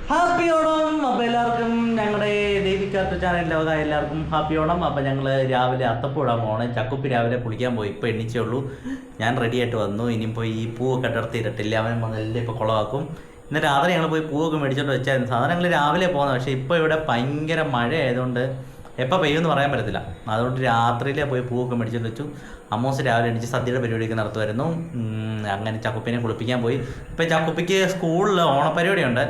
Happy Onam. അപ്പോൾ എല്ലാവർക്കും ഞങ്ങളുടെ ദേവിക്കാത്ത ചാനൽ ലോക എല്ലാവർക്കും ഹാപ്പി ഓണം. അപ്പോൾ ഞങ്ങൾ രാവിലെ അത്തപ്പൂടാൻ പോകണം. ചക്കുപ്പി രാവിലെ കുളിക്കാൻ പോയി, ഇപ്പോൾ എണ്ണിച്ചേ ഉള്ളൂ. ഞാൻ റെഡി ആയിട്ട് വന്നു. ഇനിയും പോയി ഈ പൂവൊക്കെ ഇടർത്തിയിട്ടില്ല, അവൻ വന്നെല്ലാം ഇപ്പോൾ കുളമാക്കും. ഇന്ന് രാത്രി ഞങ്ങൾ പോയി പൂവൊക്കെ മേടിച്ചോണ്ട് വെച്ചായിരുന്നു. സാധാരണ ഞങ്ങൾ രാവിലെ പോകുന്നത്, പക്ഷേ ഇപ്പോൾ ഇവിടെ ഭയങ്കര മഴ ആയതുകൊണ്ട് എപ്പോൾ പെയ്യുമെന്ന് പറയാൻ പറ്റത്തില്ല. അതുകൊണ്ട് രാത്രിയിലേ പോയി പൂവൊക്കെ മേടിച്ചോണ്ട് വെച്ചു. അമ്മൂസ് രാവിലെ എണീച്ച് സദ്യയുടെ പരിപാടിയൊക്കെ നടത്തുമായിരുന്നു. അങ്ങനെ ചക്കുപ്പിനെ കുളിപ്പിക്കാൻ പോയി. ഇപ്പം ചക്കുപ്പിക്ക് സ്കൂളിൽ ഓണപ്പരിപാടിയുണ്ട്.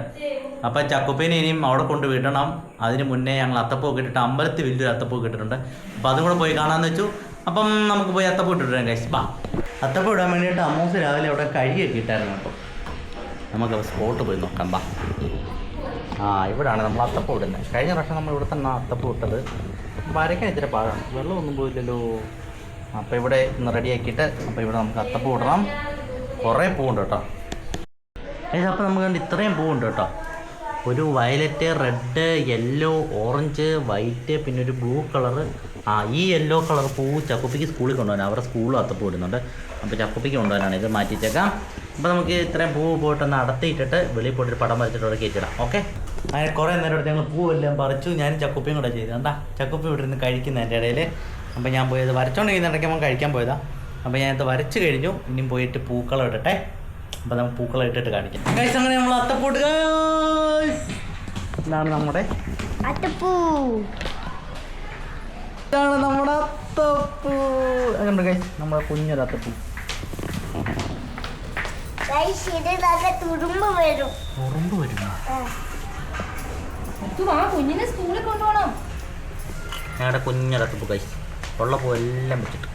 അപ്പം ചക്കുപ്പിനെ ഇനിയും അവിടെ കൊണ്ട് വിടണം. അതിന് മുന്നേ ഞങ്ങൾ അത്തപ്പൂക്കെ ഇട്ടിട്ട് അമ്പലത്തിൽ വലിയൊരു അത്തപ്പൂക്കെ ഇട്ടിട്ടുണ്ട്. അപ്പോൾ അതും കൂടെ പോയി കാണാമെന്ന് വെച്ചു. അപ്പം നമുക്ക് പോയി അത്തപ്പൂ ഇട്ടിട്ട് കഴിച്ചു. ബാ, അത്തപ്പൂ ഇടാൻ വേണ്ടിയിട്ട് അമ്മൂസ് രാവിലെ അവിടെ കഴുകിയൊക്കെ ഇട്ടായിരുന്നു. അപ്പം നമുക്ക് സ്പോട്ട് പോയി നോക്കാം. ബാ, ഇവിടെയാണ് നമ്മൾ അത്തപ്പൂ ഇടുന്നത്. കഴിഞ്ഞ പ്രാവശ്യം നമ്മൾ ഇവിടെ തന്നെ അത്തപ്പൂ ഇട്ടത്. വരയ്ക്കാൻ ഇത്തിരി പാടാണ്, വെള്ളമൊന്നും പോയില്ലല്ലോ. അപ്പോൾ ഇവിടെ ഒന്ന് റെഡിയാക്കിയിട്ട് അപ്പോൾ ഇവിടെ നമുക്ക് അത്തപ്പൂ ഇടണം. കുറേ പൂവുണ്ട് കേട്ടോ. അപ്പോൾ നമുക്ക് കണ്ട് ഇത്രയും പൂവുണ്ട് കേട്ടോ. ഒരു violet, red, yellow, orange, white, പിന്നെ ഒരു ബ്ലൂ കളറ്. ഈ യെല്ലോ കളർ പൂ ചക്കുപ്പിക്ക് സ്കൂളിൽ കൊണ്ടുപോകാൻ, അവരുടെ സ്കൂളിൽ അത്തപ്പൂ ഇടുന്നുണ്ട്. അപ്പോൾ ചക്കുപ്പിക്ക് കൊണ്ടുപോകാനാണ് ഇത് മാറ്റിച്ചേക്കാം. അപ്പോൾ നമുക്ക് ഇത്രയും പൂവ് പോയിട്ടൊന്ന് അടത്തിയിട്ടിട്ട് വെളിയിൽ പോയിട്ടൊരു പടം വരച്ചിട്ട് അവിടെ കയറ്റിടാം. ഓക്കെ, അങ്ങനെ കുറേ നേരം എടുത്ത് ഞങ്ങൾ പൂവെല്ലാം പറിച്ചു. ഞാനും ചക്കുപ്പിയും കൂടെ ചെയ്തു. എന്താ ചക്കുപ്പി ഇവിടെ നിന്ന് കഴിക്കുന്ന എൻ്റെ ഇടയിൽ. അപ്പോൾ ഞാൻ പോയത് വരച്ചോണ്ടിരിക്കുന്ന ഇടയ്ക്ക് നമ്മൾ കഴിക്കാൻ പോയതാണ്. അപ്പോൾ ഞാനത് വരച്ച് കഴിഞ്ഞു. ഇനിയും പോയിട്ട് പൂക്കളം ഇടട്ടെ. അപ്പോൾ നമുക്ക് പൂക്കളം ഇട്ടിട്ട് കാണിക്കാം. അങ്ങനെ നമ്മൾ അത്തപ്പൂട്ട്, ഇതാണ് നമ്മുടെ അത്തപ്പൂ. ഇതാണ് നമ്മുടെ അത്തപ്പൂ. അതുകൊണ്ട് നമ്മുടെ കുഞ്ഞൊരു അത്തപ്പൂ. തുറുമ്പ് വരും. ഞങ്ങളുടെ കുഞ്ഞൊരത്തപ്പൂ കഴിച്ചു. ഉള്ള പൂ എല്ലാം വെച്ചിട്ട്.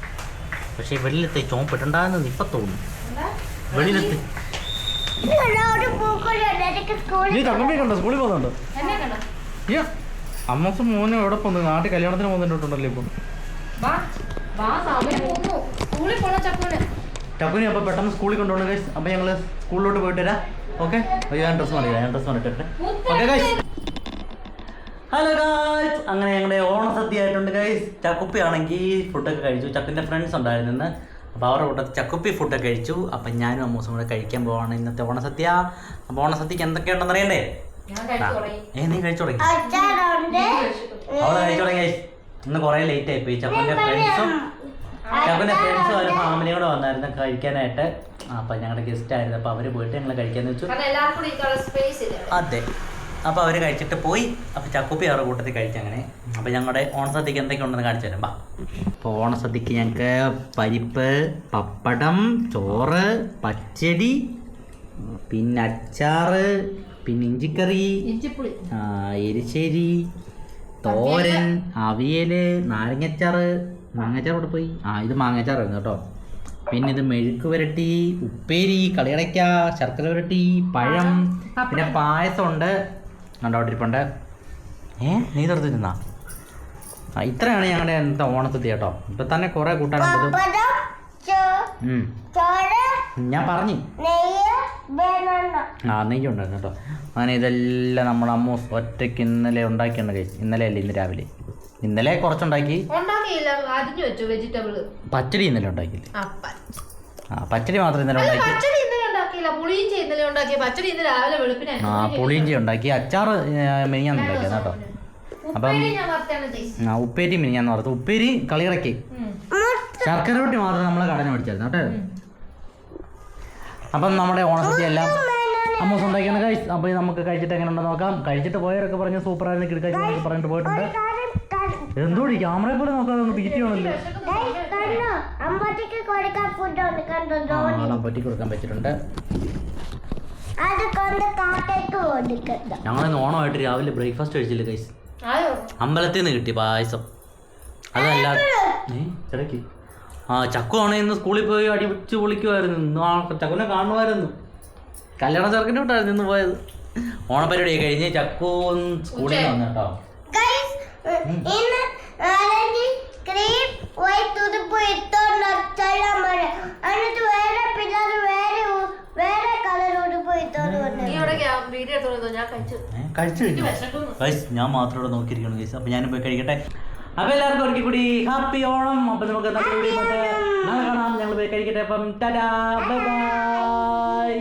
പക്ഷേ വെളിയിലത്തെ ചോപ്പിട്ടുണ്ടാകുന്നത് ഇപ്പം തോന്നുന്നു. വെളിയിലത്തെ കണ്ടോ സ്കൂളിൽ പോകുന്നുണ്ടോ? അമ്മസും മോനും എവിടെ പോകുന്നു? നാട്ടിൽ കല്യാണത്തിന് പോകുന്നുണ്ടല്ലോ ഇപ്പം. ചക്കുനി അപ്പോൾ പെട്ടെന്ന് സ്കൂളിൽ കൊണ്ടുപോകണം ഗൈസ്. അപ്പോൾ ഞങ്ങൾ സ്കൂളിലോട്ട് പോയിട്ട് വരാം. ഓക്കെ, ഞാൻ ഡ്രസ്സ് മാറിയിട്ടെ. Okay guys. ഹലോ ഗൈസ്, അങ്ങനെ ഞങ്ങളുടെ ഓണസദ്യ ആയിട്ടുണ്ട് ഗൈസ്. ചക്കുപ്പി ആണെങ്കിൽ ഫുഡൊക്കെ കഴിച്ചു. ചക്കുൻ്റെ ഫ്രണ്ട്സ് ഉണ്ടായിരുന്നു. അപ്പോൾ അവരുടെ കൂട്ടത്തിൽ ചക്കുപ്പി ഫുഡൊക്കെ കഴിച്ചു. അപ്പം ഞാനും അമ്മൂസും കൂടെ കഴിക്കാൻ പോവാണ് ഇന്നത്തെ ഓണസദ്യ. അപ്പോൾ ഓണസദ്യക്ക് എന്തൊക്കെയുണ്ടെന്ന് അറിയണ്ടേ? നീ കഴിച്ചു തുടങ്ങി? അവളെ കഴിച്ചു തുടങ്ങി ഗൈസ്. ഇന്ന് കുറേ ലേറ്റ് ആയിപ്പോയി. ചക്കുൻ്റെ ഫ്രണ്ട്സും ഒരു ഫാമിലിയും കൂടെ വന്നായിരുന്നു കഴിക്കാനായിട്ട്. അപ്പം ഞങ്ങളുടെ ഗസ്റ്റ് ആയിരുന്നു. അപ്പോൾ അവർ പോയിട്ട് ഞങ്ങൾ കഴിക്കാന്ന് വെച്ചു. അതെ, അപ്പോൾ അവർ കഴിച്ചിട്ട് പോയി. അപ്പോൾ ചക്കുപ്പി അവരുടെ കൂട്ടത്തിൽ കഴിച്ചങ്ങനെ. അപ്പോൾ ഞങ്ങളുടെ ഓണസദ്യക്ക് എന്തൊക്കെ ഉണ്ടെന്ന് കാണിച്ചു തരാം. അപ്പോൾ ഓണസദ്യക്ക് ഞങ്ങൾക്ക് പരിപ്പ്, പപ്പടം, ചോറ്, പച്ചടി, പിന്നെ അച്ചാറ്, പിന്നെ ഇഞ്ചിക്കറി, എരിശ്ശേരി, തോരൻ, അവിയൽ, നാരങ്ങച്ചാറ്. മാങ്ങച്ചാറോടെ പോയി. ഇത് മാങ്ങച്ചാറായിരുന്നു കേട്ടോ. പിന്നെ ഇത് മെഴുക്ക് പുരട്ടി, ഉപ്പേരി, കളിയടയ്ക്ക, ശർക്കര പുരട്ടി, പഴം, പിന്നെ പായസം ഉണ്ട്. കണ്ടോട്ടിരിപ്പുണ്ട്. നീ തുറന്നിരുന്നാ? ഇത്രയാണ് ഞങ്ങളുടെ ഇന്നത്തെ ഓണസദ്യ കേട്ടോ. ഇപ്പം തന്നെ കുറേ കൂട്ടാനുണ്ട്. ഞാൻ പറഞ്ഞു നെയ്യ് ഉണ്ടായിരുന്നു കേട്ടോ. അങ്ങനെ ഇതെല്ലാം നമ്മുടെ അമ്മ ഒറ്റയ്ക്ക് ഇന്നലെ ഉണ്ടാക്കിയുണ്ട് കഴിച്ചു. ഇന്നലെ അല്ല, ഇന്ന് രാവിലെ. ഇന്നലെ കുറച്ചുണ്ടാക്കി. പച്ചടി ഇന്നലെ ഉണ്ടാക്കിയില്ലേ? പച്ചടി മാത്രം ഇന്നലെ ഉണ്ടാക്കി. പുളിയിഞ്ചി ഉണ്ടാക്കി. അച്ചാറ് മിനിഞ്ഞാന്ന് ഉണ്ടാക്കിയത് കേട്ടോ. അപ്പം ഉപ്പേരി മിനിഞ്ഞാന്ന് വറുത്ത്. ഉപ്പേരി കളിയിറക്കി. ശർക്കര റൊട്ടി മാത്രം നമ്മളെ കടഞ്ഞു മേടിച്ചായിരുന്നു കേട്ടോ. അപ്പം നമ്മുടെ ഓണസദ്യ എല്ലാം അമ്മൂസ് ഉണ്ടാക്കിയാണ് കഴിച്ചു. അപ്പോൾ നമുക്ക് കഴിച്ചിട്ട് എങ്ങനെ ഉണ്ടെന്ന് നോക്കാം. കഴിച്ചിട്ട് പോയവരൊക്കെ പറഞ്ഞ് സൂപ്പറായിരുന്നു, കിടക്കാച്ചെന്നൊക്കെ പറഞ്ഞിട്ട് പോയിട്ടുണ്ട്. എന്തോടി ക്യാമറയെ പോലെ നോക്കാതെ തീറ്റി ആണല്ലോ. അമ്പറ്റിക്ക് കൊടുക്കാൻ പറ്റിയിട്ടുണ്ട്. ഞങ്ങളിന്ന് ഓണമായിട്ട് രാവിലെ ബ്രേക്ക്ഫാസ്റ്റ് കഴിച്ചില്ല ഗൈസ്. അമ്പലത്തിൽ നിന്ന് കിട്ടി പായസം. അതല്ല ചിലക്ക് ചക്കു ആണെ ഇന്ന് സ്കൂളിൽ പോയി അടിപിടിച്ച് പൊളിക്കുമായിരുന്നു. ചക്കുനെ കാണുമായിരുന്നു. കല്യാണ ചെറുക്കൻ്റെ വിട്ടായിരുന്നു ഇന്ന് പോയത്. ഓണപ്പരിപാടി കഴിഞ്ഞ് ചക്കു സ്കൂളിൽ വന്നു കേട്ടോ. കഴിച്ചു ഞാൻ മാത്രം ഇവിടെ നോക്കിയിരിക്കണം ഗൈസ്. അപ്പൊ ഞാനും പോയി കഴിക്കട്ടെ. അപ്പൊ എല്ലാവർക്കും ഒരിക്കൽ കൂടി ഹാപ്പി ഓണം. അപ്പൊ നമുക്ക് നാളെ കാണാം. ഞങ്ങൾ പോയി കഴിക്കട്ടെ. അപ്പം ടാറ്റാ, ബൈ ബൈ.